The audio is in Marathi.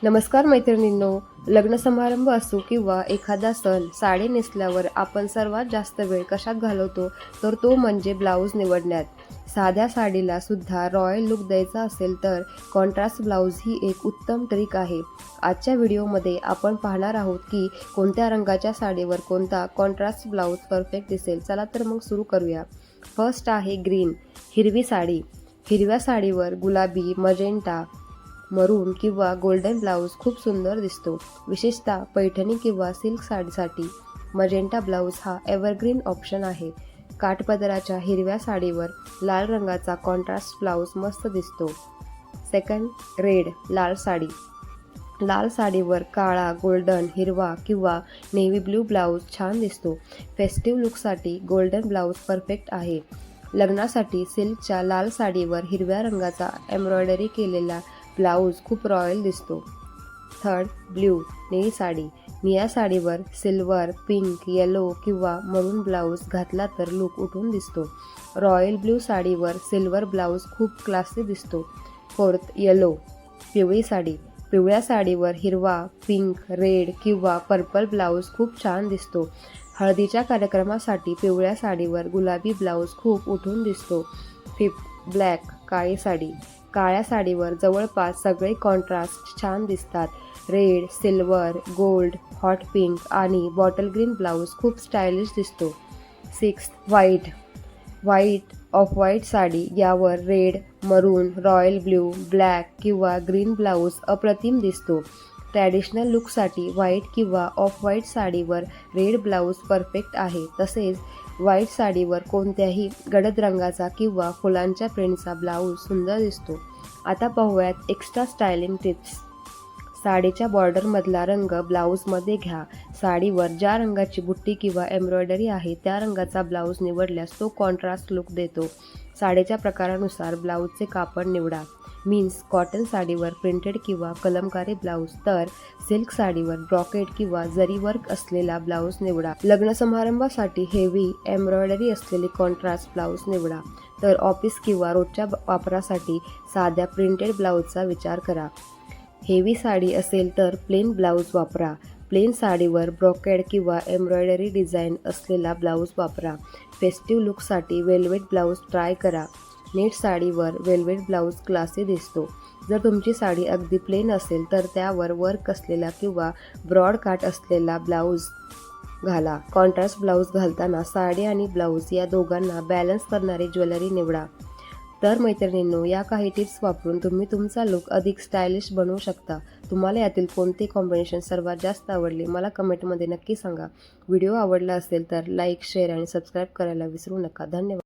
नमस्कार मैत्रिणींनो, लग्न समारंभ असो किंवा एखादा सण, साडी नेसल्यावर आपण सर्वात जास्त वेळ कशात घालवतो तर तो म्हणजे ब्लाऊज निवडण्यात. साध्या साडीला सुद्धा रॉयल लुक द्यायचा असेल तर कॉन्ट्रास्ट ब्लाऊज ही एक उत्तम ट्रिक आहे. आजच्या व्हिडिओमध्ये आपण पाहणार आहोत की कोणत्या रंगाच्या साडीवर कोणता कॉन्ट्रास्ट ब्लाऊज परफेक्ट दिसेल. चला तर मग सुरू करूया. फर्स्ट आहे ग्रीन, हिरवी साडी. हिरव्या साडीवर गुलाबी, मजेंटा, मरून किंवा गोल्डन ब्लाऊज खूप सुंदर दिसतो. विशेषतः पैठणी किंवा सिल्क साडीसाठी मजेंटा ब्लाऊज हा एव्हरग्रीन ऑप्शन आहे. काठपदराच्या हिरव्या साडीवर लाल रंगाचा कॉन्ट्रास्ट ब्लाऊज मस्त दिसतो. सेकंड, रेड, लाल साडी. लाल साडीवर काळा, गोल्डन, हिरवा किंवा नेव्ही ब्लू ब्लाऊज छान दिसतो. फेस्टिव्ह लुकसाठी गोल्डन ब्लाऊज परफेक्ट आहे. लग्नासाठी सिल्कच्या लाल साडीवर हिरव्या रंगाचा एम्ब्रॉयडरी केलेला ब्लाऊज खूप रॉयल दिसतो. थर्ड, ब्ल्यू, निळी साडी. निळ्या साडीवर सिल्वर, पिंक, येलो किंवा मरून ब्लाऊज घातला तर लुक उठून दिसतो. रॉयल ब्ल्यू साडीवर सिल्वर ब्लाऊज खूप क्लासी दिसतो. फोर्थ, येलो, पिवळी साडी. पिवळ्या साडीवर हिरवा, पिंक, रेड किंवा पर्पल ब्लाऊज खूप छान दिसतो. हळदीच्या कार्यक्रमासाठी पिवळ्या साडीवर गुलाबी ब्लाऊज खूप उठून दिसतो. फिफ्थ, ब्लॅक, काळी साडी. काळ्या साडीवर जवळपास सगळे कॉन्ट्रास्ट छान दिसतात. Red, silver, gold, hot pink आणि बॉटल ग्रीन ब्लाऊज खूप स्टायलिश दिसतो. Sixth, white. Off white sari. यावर रेड, मरून, रॉयल ब्ल्यू, ब्लॅक किंवा ग्रीन ब्लाऊज अप्रतिम दिसतो. ट्रॅडिशनल लुकसाठी व्हाईट किंवा ऑफ व्हाईट साडीवर रेड ब्लाऊज परफेक्ट आहे. तसेच व्हाईट साडीवर कोणत्याही गडद रंगाचा किंवा फुलांच्या प्रिंटचा ब्लाऊज सुंदर दिसतो. आता पाहूयात एक्स्ट्रा स्टायलिंग टिप्स. साडीच्या बॉर्डरमधला रंग ब्लाऊजमध्ये घ्या. साडीवर ज्या रंगाची बुट्टी किंवा एम्ब्रॉयडरी आहे त्या रंगाचा ब्लाऊज निवडल्यास तो कॉन्ट्रास्ट लुक देतो. साडीच्या प्रकारानुसार ब्लाऊजचे कापड निवडा. मीन्स कॉटन साडीवर प्रिंटेड किंवा कलमकारी ब्लाऊज, तर सिल्क साडीवर ब्रॉकेड किंवा जरी वर्क असलेला ब्लाऊज निवडा. लग्न समारंभासाठी हेवी एम्ब्रॉयडरी असलेले कॉन्ट्रास्ट ब्लाऊज निवडा. तर ऑफिस किंवा रोजच्या वापरासाठी साध्या प्रिंटेड ब्लाऊजचा विचार करा. हेवी साडी असेल तर प्लेन ब्लाऊज वापरा. प्लेन साडीवर ब्रॉकेड किंवा एम्ब्रॉयडरी डिझाईन असलेला ब्लाऊज वापरा. फेस्टिव्ह लुकसाठी वेल्वेट ब्लाऊज ट्राय करा. नेट साडीवर वेल्वेट ब्लाऊज क्लासी दिसतो. जर तुमची साडी अगदी प्लेन असेल तर त्यावर वर्क असलेला किंवा ब्रॉड काट असलेला ब्लाऊज घाला. कॉन्ट्रास्ट ब्लाऊज घालताना साडी आणि ब्लाऊज या दोघांना बॅलन्स करणारी ज्वेलरी निवडा. तर मैत्रिणींनो, या काही टिप्स वापरून तुम्ही तुमचा लुक अधिक स्टायलिश बनवू शकता. तुम्हाला यातील कोणते कॉम्बिनेशन सर्वात जास्त आवडले मला कमेंटमध्ये नक्की सांगा. व्हिडिओ आवडला असेल तर लाईक, शेअर आणि सबस्क्राईब करायला विसरू नका. धन्यवाद.